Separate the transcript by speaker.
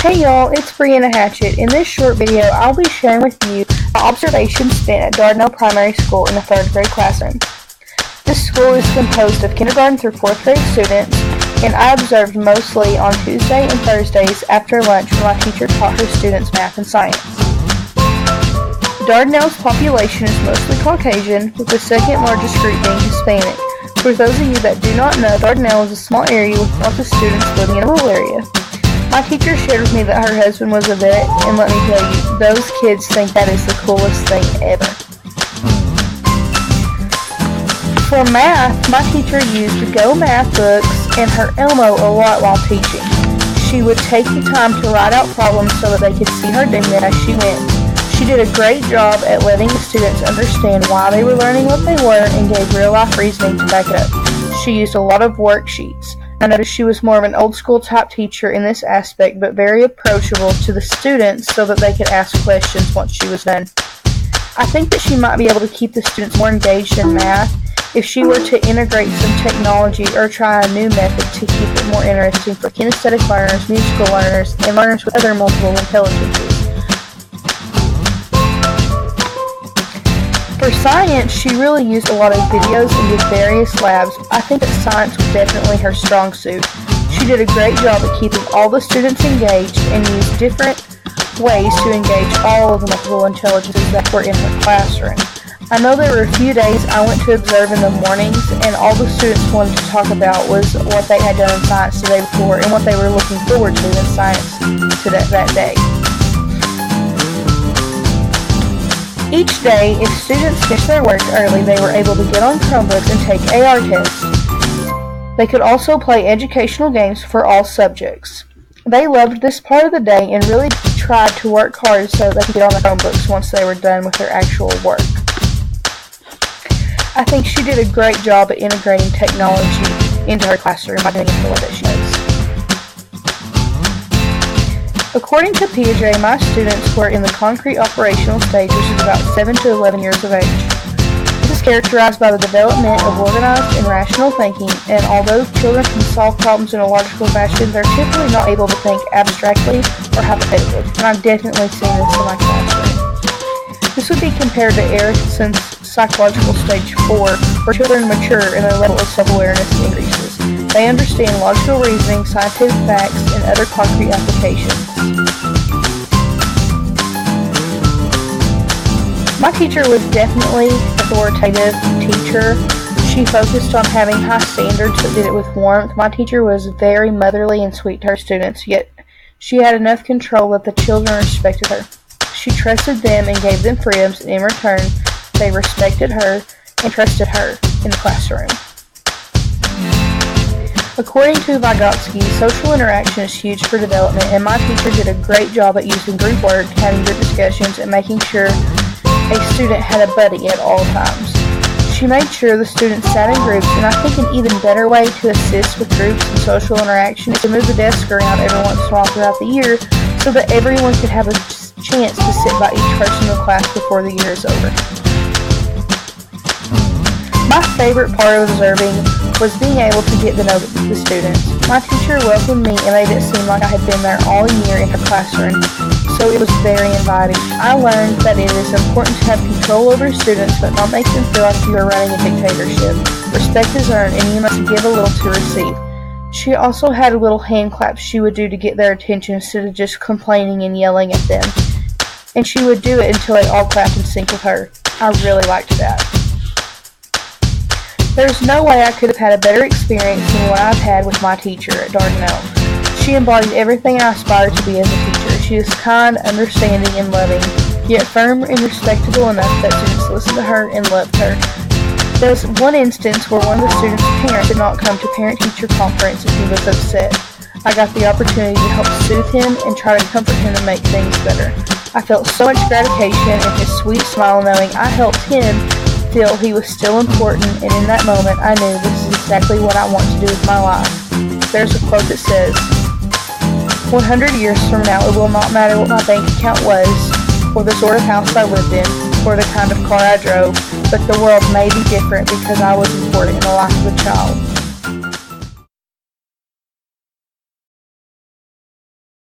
Speaker 1: Hey y'all, it's Brianna Hatchett. In this short video, I'll be sharing with you my observations spent at Dardanelle Primary School in the 3rd grade classroom. This school is composed of kindergarten through 4th grade students, and I observed mostly on Tuesday and Thursdays after lunch when my teacher taught her students math and science. Dardanelle's population is mostly Caucasian, with the second largest group being Hispanic. For those of you that do not know, Dardanelle is a small area with lots of students living in a rural area. My teacher shared with me that her husband was a vet, and let me tell you, those kids think that is the coolest thing ever. For math, my teacher used Go Math books and her Elmo a lot while teaching. She would take the time to write out problems so that they could see her doing them as she went. She did a great job at letting the students understand why they were learning what they were and gave real-life reasoning to back it up. She used a lot of worksheets. I noticed she was more of an old-school type teacher in this aspect, but very approachable to the students so that they could ask questions once she was done. I think that she might be able to keep the students more engaged in math if she were to integrate some technology or try a new method to keep it more interesting for kinesthetic learners, musical learners, and learners with other multiple intelligences. For science, she really used a lot of videos and did various labs. I think that science was definitely her strong suit. She did a great job at keeping all the students engaged and used different ways to engage all of the multiple intelligences that were in her classroom. I know there were a few days I went to observe in the mornings, and all the students wanted to talk about was what they had done in science the day before and what they were looking forward to in science that day. Each day, if students finished their work early, they were able to get on Chromebooks and take AR tests. They could also play educational games for all subjects. They loved this part of the day and really tried to work hard so they could get on the Chromebooks once they were done with their actual work. I think she did a great job at integrating technology into her classroom by doing it the way that she does. According to Piaget, my students were in the concrete operational stage, which is about 7 to 11 years of age. This is characterized by the development of organized and rational thinking, and although children can solve problems in a logical fashion, they're typically not able to think abstractly or hypothetically, and I've definitely seen this in my classroom. This would be compared to Erickson's psychological stage 4, where children mature and their level of self-awareness increases. They understand logical reasoning, scientific facts, and other concrete applications. My teacher was definitely an authoritative teacher. She focused on having high standards but did it with warmth. My teacher was very motherly and sweet to her students, yet she had enough control that the children respected her. She trusted them and gave them freedoms, and in return, they respected her and trusted her in the classroom. According to Vygotsky, social interaction is huge for development, and my teacher did a great job at using group work, having group discussions, and making sure a student had a buddy at all times. She made sure the students sat in groups, and I think an even better way to assist with groups and social interaction is to move the desk around every once in a while throughout the year so that everyone could have a chance to sit by each person in the class before the year is over. My favorite part of observing was being able to get to know the students. My teacher welcomed me and made it seem like I had been there all year in her classroom, so it was very inviting. I learned that it is important to have control over students but not make them feel like you are running a dictatorship. Respect is earned and you must give a little to receive. She also had a little hand clap she would do to get their attention instead of just complaining and yelling at them. And she would do it until they all clapped in sync with her. I really liked that. There's no way I could have had a better experience than what I've had with my teacher at Dardanelle. She embodied everything I aspire to be as a teacher. She is kind, understanding, and loving, yet firm and respectable enough that students listened to her and loved her. There was one instance where one of the students' parents did not come to parent-teacher conference and he was upset. I got the opportunity to help soothe him and try to comfort him and make things better. I felt so much gratification and his sweet smile knowing I helped him feel he was still important, and in that moment I knew this is exactly what I want to do with my life. There's a quote that says, 100 years from now it will not matter what my bank account was, or the sort of house I lived in, or the kind of car I drove, but the world may be different because I was important in the life of a child.